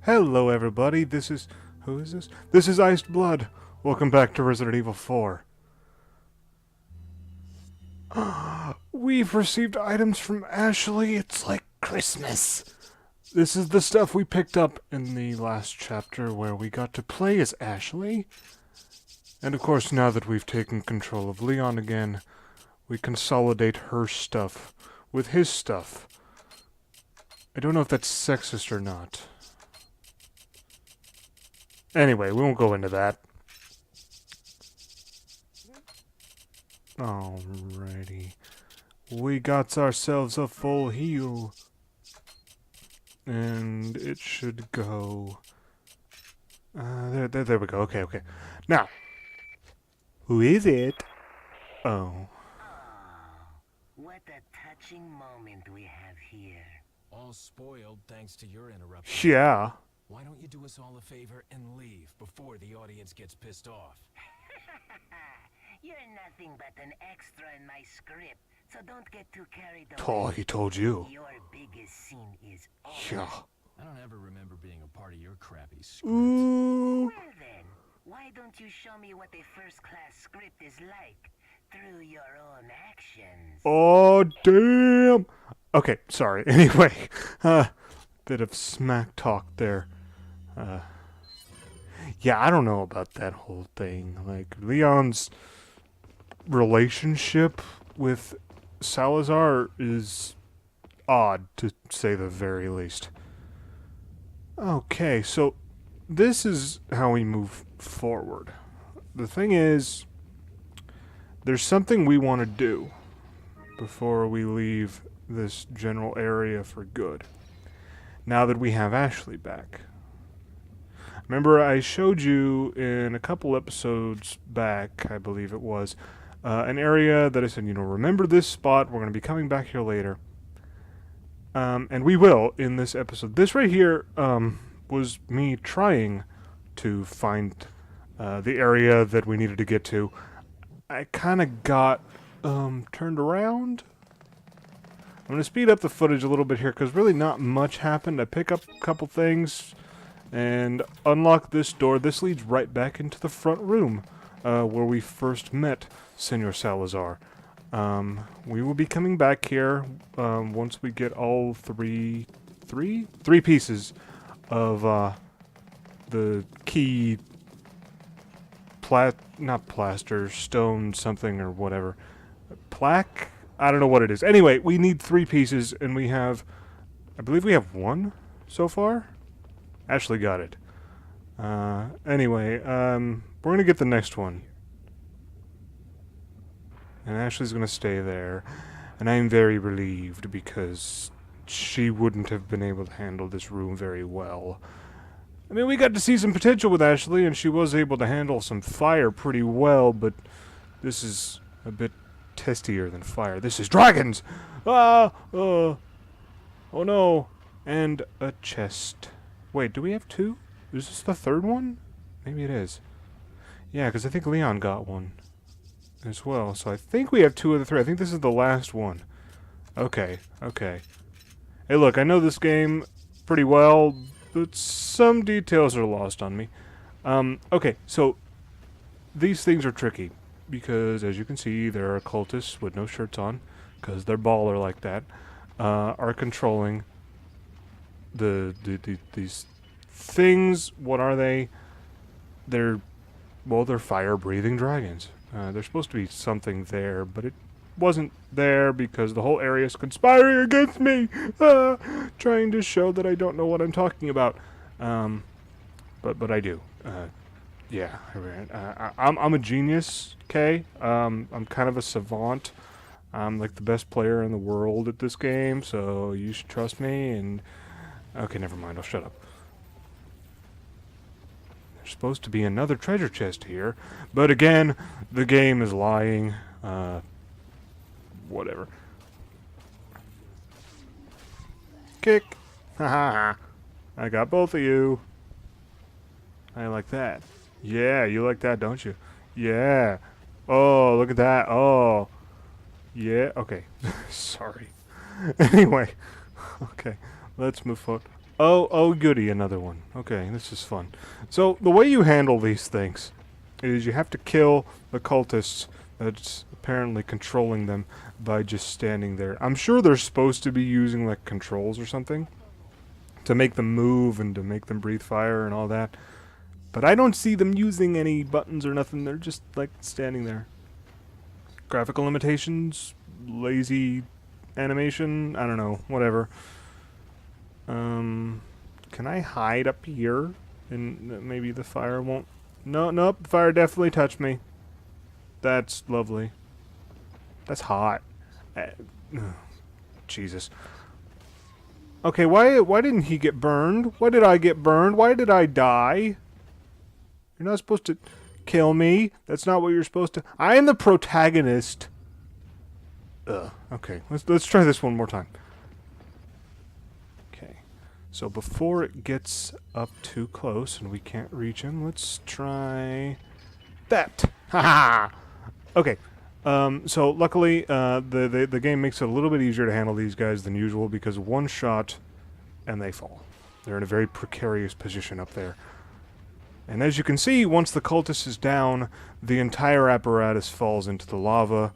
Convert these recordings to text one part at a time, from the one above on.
Hello everybody, this is... who is this? This is Iced Blood. Welcome back to Resident Evil 4. We've received items from Ashley. It's like Christmas. This is the stuff we picked up in the last chapter where we got to play as Ashley. And of course, now that we've taken control of Leon again, we consolidate her stuff with his stuff. I don't know if that's sexist or not. Anyway, we won't go into that. Alrighty. We got ourselves a full heal. And it should go... there we go. Okay. Now, who is it? Oh. What a touching moment we have here. All spoiled thanks to your interruption. Yeah. Why don't you do us all a favor and leave before the audience gets pissed off? You're nothing but an extra in my script, so don't get too carried away. Oh, he told you. Your biggest scene is over. Yeah. I don't ever remember being a part of your crappy script. Ooh. Well then, why don't you show me what a first-class script is like through your own actions? Oh, damn. Okay, sorry. Anyway, bit of smack talk there. Yeah, I don't know about that whole thing. Like, Leon's relationship with Salazar is odd, to say the very least. Okay, so this is how we move forward. The thing is, there's something we want to do before we leave this general area for good. Now that we have Ashley back. Remember, I showed you in a couple episodes back, I believe it was, an area that I said, remember this spot, we're going to be coming back here later. And we will in this episode. This right here was me trying to find the area that we needed to get to. I kind of got turned around. I'm going to speed up the footage a little bit here because really not much happened. I pick up a couple things and unlock this door. This leads right back into the front room where we first met Senor Salazar. We will be coming back here once we get all three pieces of the key not plaster, stone something or whatever. Plaque? I don't know what it is. Anyway, we need 3 pieces and we have, I believe we have 1 so far. Ashley got it. Anyway, we're going to get the next one. And Ashley's going to stay there. And I'm very relieved because she wouldn't have been able to handle this room very well. I mean, we got to see some potential with Ashley, and she was able to handle some fire pretty well, but this is a bit testier than fire. This is dragons! Oh no. And a chest. Wait, do we have 2? Is this the 3rd one? Maybe it is. Yeah, because I think Leon got one as well. So I think we have 2 of the 3. I think this is the last one. Okay. Hey, look, I know this game pretty well, but some details are lost on me. Okay, so these things are tricky because, as you can see, there are cultists with no shirts on, because they're baller like that, are controlling these things. What are they? They're fire-breathing dragons. There's supposed to be something there, but it wasn't there because the whole area is conspiring against me, trying to show that I don't know what I'm talking about. But I do. Yeah, I'm a genius. Okay, I'm kind of a savant. I'm like the best player in the world at this game, so you should trust me. And okay, never mind. I'll shut up. There's supposed to be another treasure chest here, but again, the game is lying. Whatever. Kick. Haha. I got both of you. I like that. Yeah, you like that, don't you? Yeah. Oh, look at that. Oh. Yeah. Okay. Sorry. Anyway. Okay. Let's move forward. Oh, goody, another one. Okay, this is fun. So, the way you handle these things is you have to kill the cultists that's apparently controlling them by just standing there. I'm sure they're supposed to be using, like, controls or something to make them move and to make them breathe fire and all that. But I don't see them using any buttons or nothing. They're just, like, standing there. Graphical limitations, lazy animation, I don't know, whatever. Can I hide up here? And maybe the fire won't... No, nope, the fire definitely touched me. That's lovely. That's hot. Jesus. Okay, why didn't he get burned? Why did I get burned? Why did I die? You're not supposed to kill me. That's not what you're supposed to... I am the protagonist. Ugh. Okay, let's try this one more time. Okay. So before it gets up too close and we can't reach him, let's try that. Haha. Okay. So luckily, the game makes it a little bit easier to handle these guys than usual because one shot and they fall. They're in a very precarious position up there. And as you can see, once the cultist is down, the entire apparatus falls into the lava,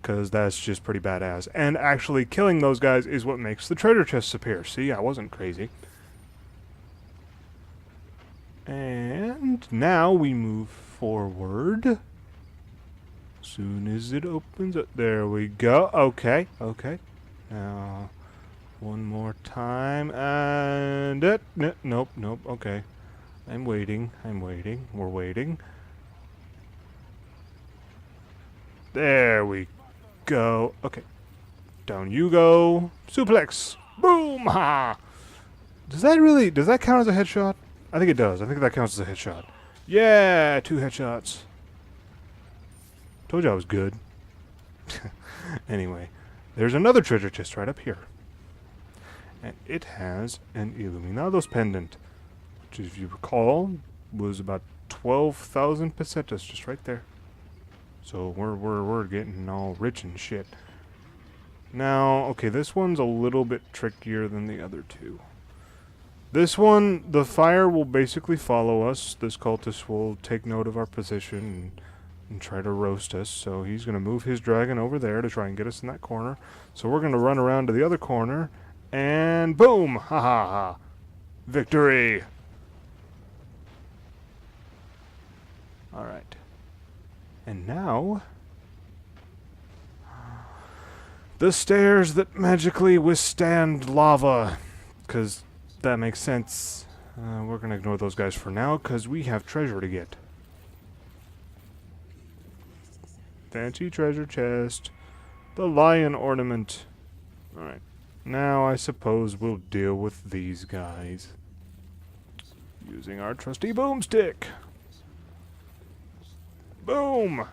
because that's just pretty badass. And actually killing those guys is what makes the treasure chests appear. See, I wasn't crazy. And now we move forward. Soon as it opens up. There we go. Okay, okay. Now, one more time. And... nope, okay. I'm waiting, we're waiting. There we go. Okay. Down you go. Suplex. Boom! Ha! Does that count as a headshot? I think it does. I think that counts as a headshot. Yeah! 2 headshots. Told you I was good. Anyway. There's another treasure chest right up here. And it has an Illuminados pendant. Which, if you recall, was about 12,000 pesetas just right there. So we're getting all rich and shit. Now, okay, this one's a little bit trickier than the other two. This one, the fire will basically follow us. This cultist will take note of our position and try to roast us. So he's going to move his dragon over there to try and get us in that corner. So we're going to run around to the other corner. And boom! Ha ha ha! Victory! Alright. And now... the stairs that magically withstand lava. Because that makes sense. We're going to ignore those guys for now, because we have treasure to get. Fancy treasure chest. The lion ornament. Alright. Now I suppose we'll deal with these guys. Using our trusty boomstick. Boom!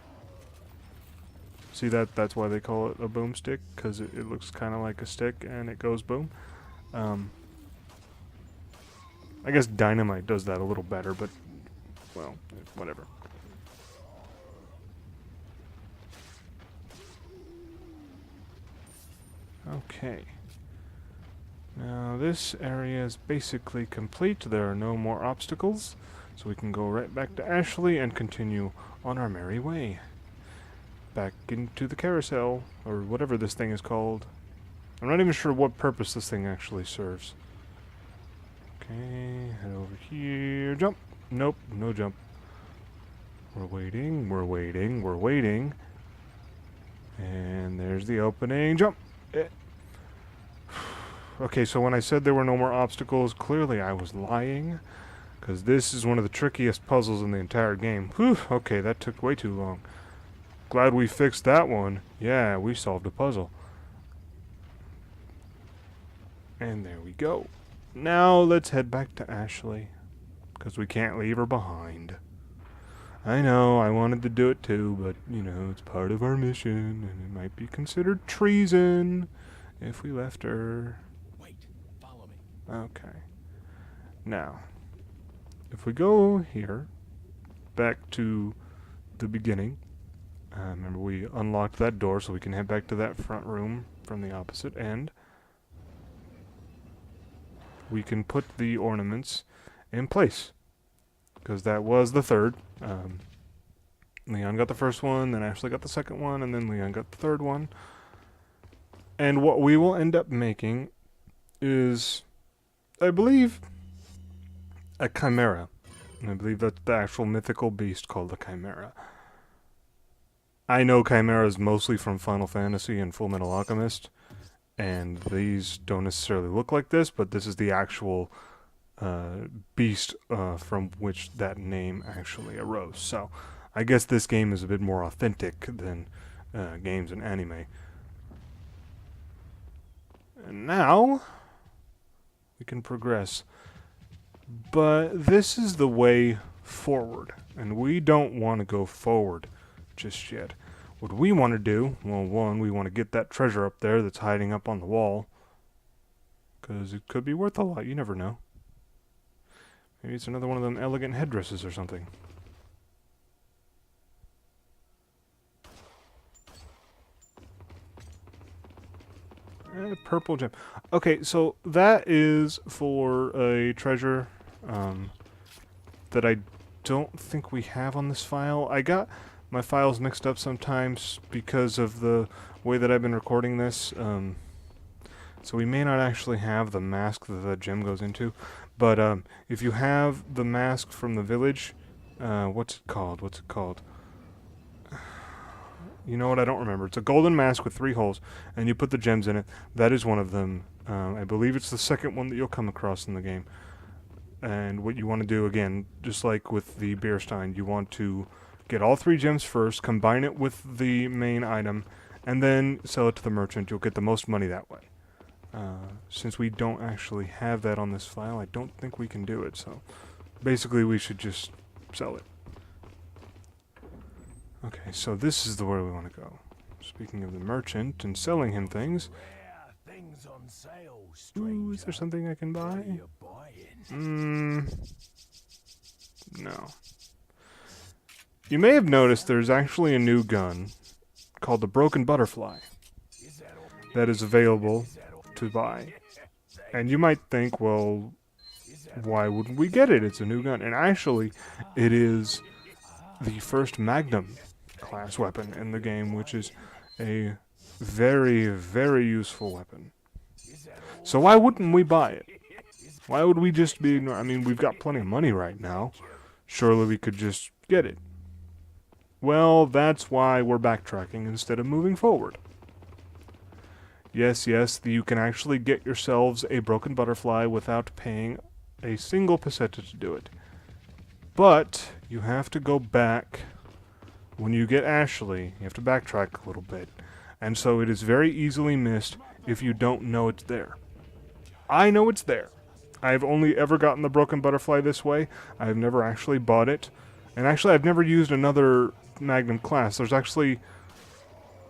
See that's why they call it a boomstick, because it looks kind of like a stick and it goes boom. I guess dynamite does that a little better, but, well, whatever. Okay. Now this area is basically complete. There are no more obstacles, so we can go right back to Ashley and continue on our merry way. Back into the carousel, or whatever this thing is called. I'm not even sure what purpose this thing actually serves. Okay, head over here. Jump! Nope, no jump. We're waiting, we're waiting, we're waiting. And there's the opening. Jump! Okay, so when I said there were no more obstacles, clearly I was lying. Because this is one of the trickiest puzzles in the entire game. Whew, okay, that took way too long. Glad we fixed that one. Yeah, we solved a puzzle. And there we go. Now let's head back to Ashley. Because we can't leave her behind. I know, I wanted to do it too, but, you know, it's part of our mission, and it might be considered treason if we left her. Wait, follow me. Okay. Now, if we go here, back to the beginning, remember we unlocked that door so we can head back to that front room from the opposite end. we can put the ornaments in place. Because that was the third. Leon got the first one, then Ashley got the second one, and then Leon got the third one. And what we will end up making is, I believe, a chimera. And I believe that's the actual mythical beast called a chimera. I know chimeras mostly from Final Fantasy and Full Metal Alchemist, and these don't necessarily look like this, but this is the actual beast from which that name actually arose. So I guess this game is a bit more authentic than games in anime. And now we can progress. But this is the way forward, and we don't want to go forward just yet. What we want to do, well, one, we want to get that treasure up there that's hiding up on the wall, because it could be worth a lot, you never know. Maybe it's another one of them elegant headdresses or something. Purple gem. Okay, so that is for a treasure that I don't think we have on this file. I got my files mixed up sometimes because of the way that I've been recording this. So we may not actually have the mask that the gem goes into. But if you have the mask from the village, what's it called? What's it called? You know what? I don't remember. It's a golden mask with 3 holes, and you put the gems in it. That is one of them. I believe it's the second one that you'll come across in the game. And what you want to do, again, just like with the beer stein, you want to get all 3 gems first, combine it with the main item, and then sell it to the merchant. You'll get the most money that way. Since we don't actually have that on this file, I don't think we can do it. So basically we should just sell it. Okay, so this is the way we want to go. Speaking of the merchant and selling him things. Ooh, is there something I can buy? No. You may have noticed there's actually a new gun called the Broken Butterfly that is available to buy. And you might think, well, why wouldn't we get it? It's a new gun. And actually, it is the first Magnum class weapon in the game, which is a very, very useful weapon. So why wouldn't we buy it? Why would we just be ignoring? I mean, we've got plenty of money right now. Surely we could just get it. Well, that's why we're backtracking instead of moving forward. Yes, you can actually get yourselves a Broken Butterfly without paying a single peseta to do it. But you have to go back. When you get Ashley, you have to backtrack a little bit. And so it is very easily missed if you don't know it's there. I know it's there. I've only ever gotten the Broken Butterfly this way. I've never actually bought it. And actually, I've never used another Magnum class. There's actually,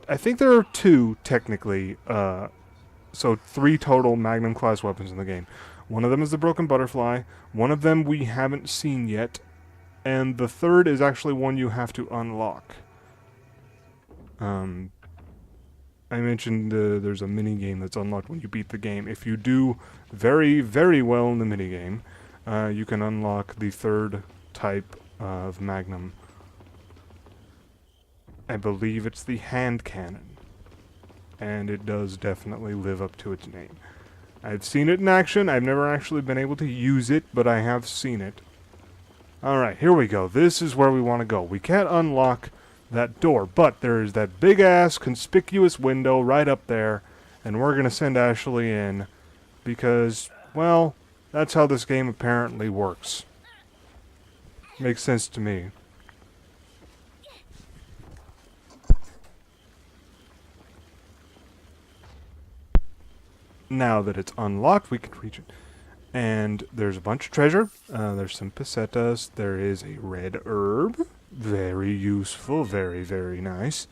I think there are 2, technically. So 3 total Magnum class weapons in the game. One of them is the Broken Butterfly. One of them we haven't seen yet. And the third is actually one you have to unlock. I mentioned there's a mini game that's unlocked when you beat the game. If you do very, very well in the mini game, you can unlock the third type of Magnum. I believe it's the hand cannon. And it does definitely live up to its name. I've seen it in action. I've never actually been able to use it, but I have seen it. Alright, here we go. This is where we want to go. We can't unlock that door, but there is that big-ass conspicuous window right up there, and we're going to send Ashley in because, well, that's how this game apparently works. Makes sense to me. Now that it's unlocked, we can reach it. And there's a bunch of treasure. There's some pesetas. There is a red herb. Very useful. Very, very nice.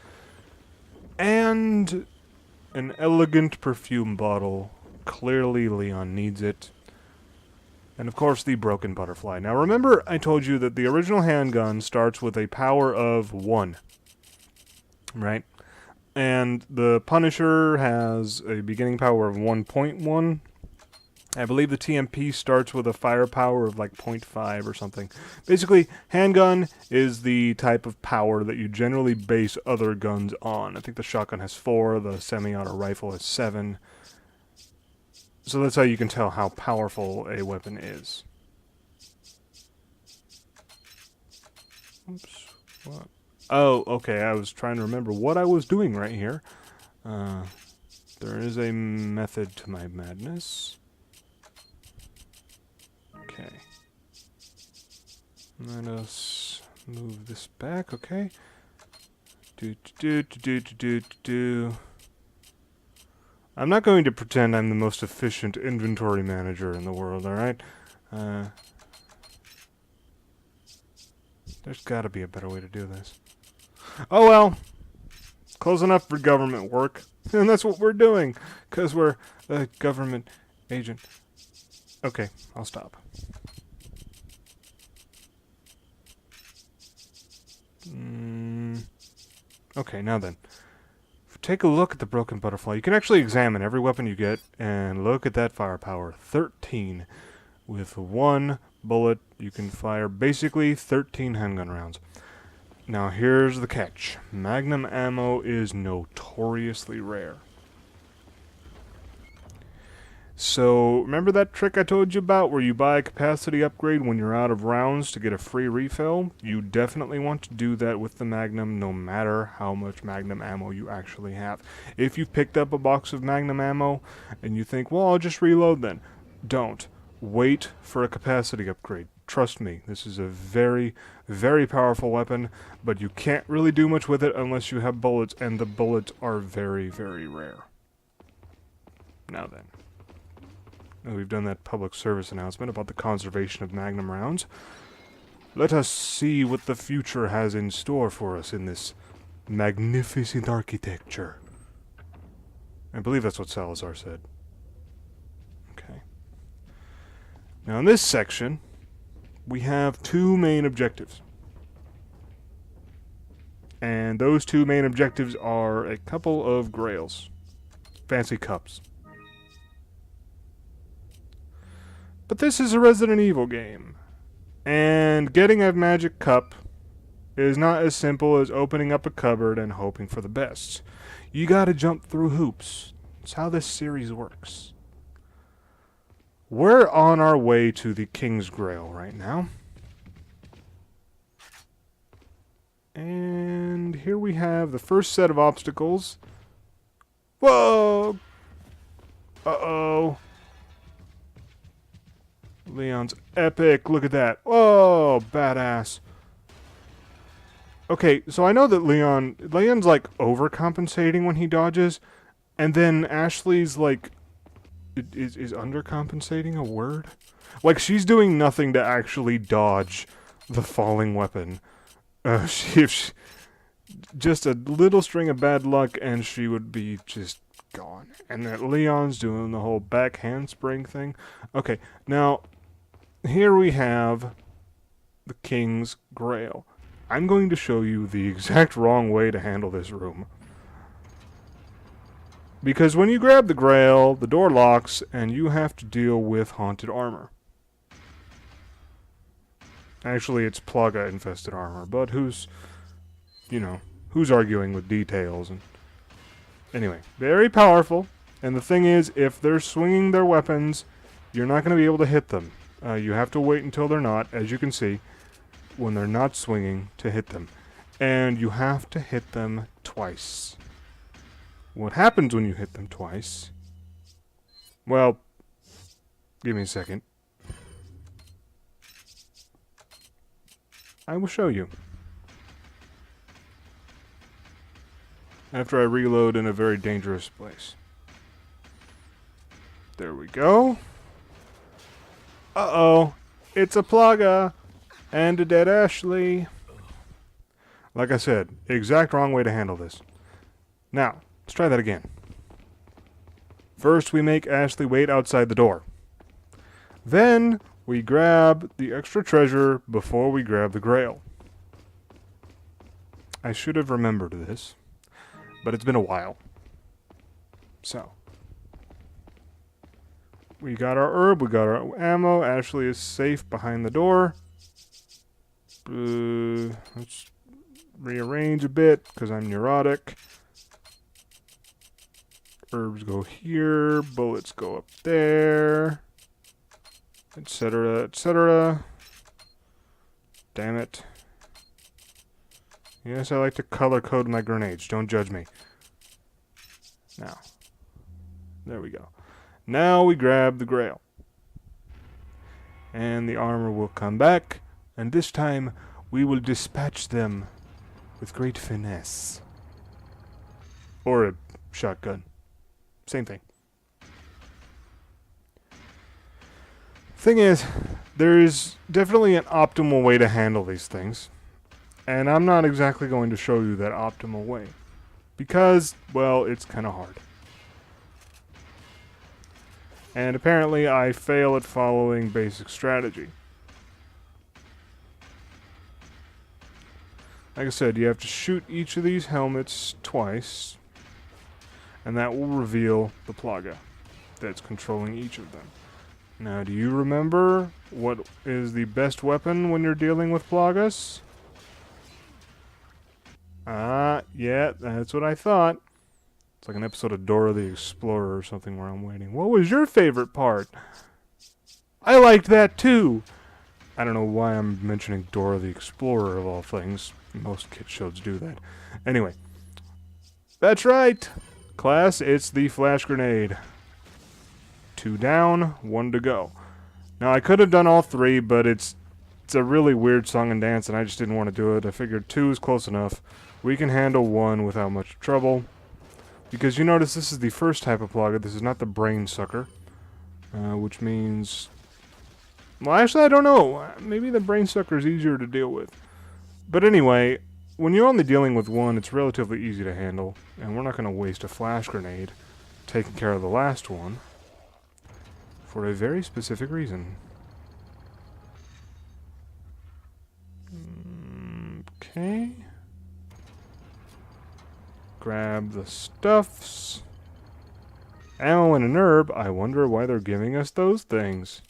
And an elegant perfume bottle. Clearly Leon needs it. And of course the Broken Butterfly. Now remember I told you that the original handgun starts with a power of 1. Right? And the Punisher has a beginning power of 1.1. I believe the TMP starts with a firepower of like 0.5 or something. Basically, handgun is the type of power that you generally base other guns on. I think the shotgun has 4, the semi-auto rifle has 7. So that's how you can tell how powerful a weapon is. Oops. What? Oh, okay, I was trying to remember what I was doing right here. There is a method to my madness. Okay. Let us move this back, okay? I'm not going to pretend I'm the most efficient inventory manager in the world, alright? There's gotta be a better way to do this. Oh well! Close enough for government work. And that's what we're doing, because we're a government agent. Okay, I'll stop. Okay, now then. Take a look at the broken butterfly. You can actually examine every weapon you get, and look at that firepower. 13. With 1 bullet, you can fire basically 13 handgun rounds. Now here's the catch. Magnum ammo is notoriously rare. So, remember that trick I told you about where you buy a capacity upgrade when you're out of rounds to get a free refill? You definitely want to do that with the Magnum no matter how much Magnum ammo you actually have. If you've picked up a box of Magnum ammo and you think, well, I'll just reload then. Don't. Wait for a capacity upgrade. Trust me, this is a very, very powerful weapon, but you can't really do much with it unless you have bullets, and the bullets are very, very rare. Now then. We've done that public service announcement about the conservation of Magnum rounds. Let us see what the future has in store for us in this magnificent architecture. I believe that's what Salazar said. Okay. Now in this section, we have 2 main objectives. And those 2 main objectives are a couple of grails. Fancy cups. But this is a Resident Evil game. And getting a magic cup is not as simple as opening up a cupboard and hoping for the best. You gotta jump through hoops. That's how this series works. We're on our way to the King's Grail right now. And here we have the first set of obstacles. Whoa! Uh-oh. Leon's epic. Look at that. Whoa, badass. Okay, so I know that Leon's like overcompensating when he dodges, and then Ashley's like, is undercompensating a word? Like she's doing nothing to actually dodge the falling weapon. If just a little string of bad luck and she would be just gone. And that Leon's doing the whole back handspring thing. Okay, now here we have the King's Grail. I'm going to show you the exact wrong way to handle this room. Because when you grab the Grail, the door locks, and you have to deal with haunted armor. Actually, it's Plaga-infested armor, but who's arguing with details? And anyway, very powerful. And the thing is, if they're swinging their weapons, you're not going to be able to hit them. You have to wait until they're not, as you can see, when they're not swinging, to hit them. And you have to hit them twice. What happens when you hit them twice? Well, give me a second. I will show you. After I reload in a very dangerous place. There we go. Uh-oh. It's a Plaga. And a dead Ashley. Like I said, exact wrong way to handle this. Now, let's try that again. First, we make Ashley wait outside the door. Then, we grab the extra treasure before we grab the Grail. I should have remembered this, but it's been a while. So, We got our herb, we got our ammo. Ashley is safe behind the door. Let's rearrange a bit, because I'm neurotic. Herbs go here, bullets go up there, etc., etc. Damn it. Yes, I like to color code my grenades. Don't judge me. Now. There we go. Now we grab the grail. And the armor will come back, and this time we will dispatch them with great finesse. Or a shotgun. Same thing. Thing is, there is definitely an optimal way to handle these things. And I'm not exactly going to show you that optimal way. Because, well, it's kind of hard. And apparently I fail at following basic strategy. Like I said, you have to shoot each of these helmets twice. And that will reveal the plaga that's controlling each of them. Now, do you remember what is the best weapon when you're dealing with plagas? Yeah, that's what I thought. It's like an episode of Dora the Explorer or something where I'm waiting. What was your favorite part? I liked that too! I don't know why I'm mentioning Dora the Explorer of all things. Most kid shows do that. Anyway. That's right! Class, it's the flash grenade. 2 down, 1 to go. Now, I could have done all 3, but it's a really weird song and dance, and I just didn't want to do it. I figured 2 is close enough. We can handle 1 without much trouble. Because you notice this is the first type of plaga. This is not the brain sucker. Which means... Well, actually, I don't know. Maybe the brain sucker is easier to deal with. But anyway, when you're only dealing with 1, it's relatively easy to handle. And we're not going to waste a flash grenade taking care of the last one. For a very specific reason. Okay. Grab the stuffs. Ammo and an herb. I wonder why they're giving us those things.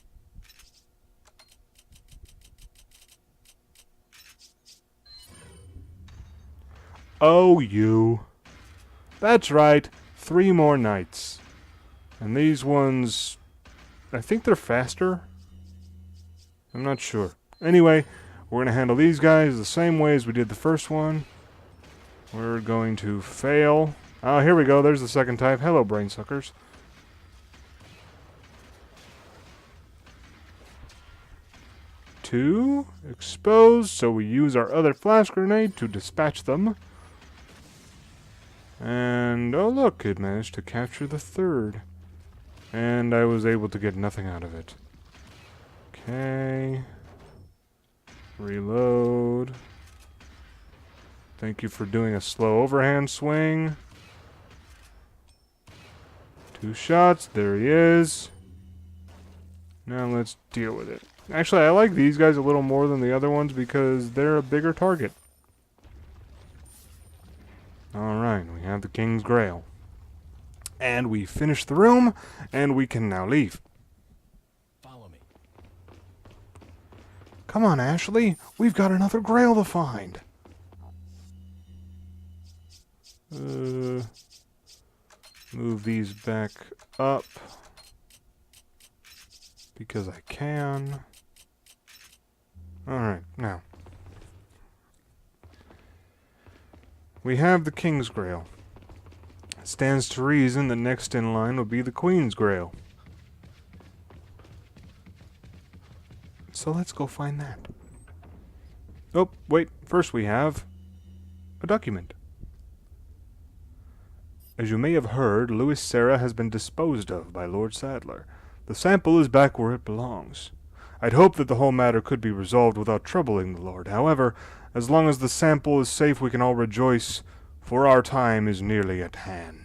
Oh, you. That's right. 3 more nights. And these ones... I think they're faster. I'm not sure. Anyway, we're going to handle these guys the same way as we did the first one. We're going to fail. Oh, here we go. There's the second type. Hello, brain suckers. Two exposed, so we use our other flash grenade to dispatch them. And, oh look, it managed to capture the third. And I was able to get nothing out of it. Okay. Reload. Thank you for doing a slow overhand swing. 2 shots. There he is. Now let's deal with it. Actually, I like these guys a little more than the other ones because they're a bigger target. Alright, we have the King's Grail. And we finished the room, and we can now leave. Follow me. Come on, Ashley. We've got another Grail to find. Move these back up. Because I can. Alright, now. We have the King's Grail. It stands to reason that next in line will be the Queen's Grail. So let's go find that. Oh, wait. First we have a document. As you may have heard, Louis Serra has been disposed of by Lord Sadler. The sample is back where it belongs. I'd hoped that the whole matter could be resolved without troubling the Lord. However, as long as the sample is safe, we can all rejoice, for our time is nearly at hand.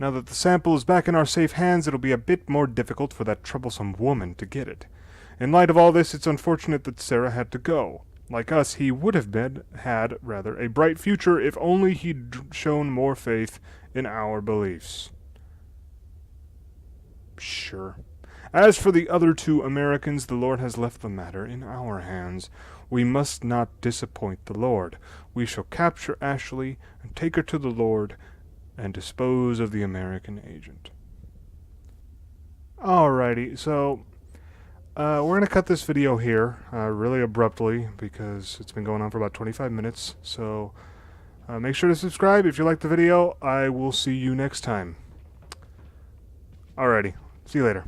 Now that the sample is back in our safe hands, it'll be a bit more difficult for that troublesome woman to get it. In light of all this, it's unfortunate that Sarah had to go. Like us, he would have had a bright future if only he'd shown more faith in our beliefs. Sure. As for the other 2 Americans, the Lord has left the matter in our hands. We must not disappoint the Lord. We shall capture Ashley and take her to the Lord and dispose of the American agent. Alrighty, so we're going to cut this video here really abruptly because it's been going on for about 25 minutes. So make sure to subscribe if you like the video. I will see you next time. Alrighty, see you later.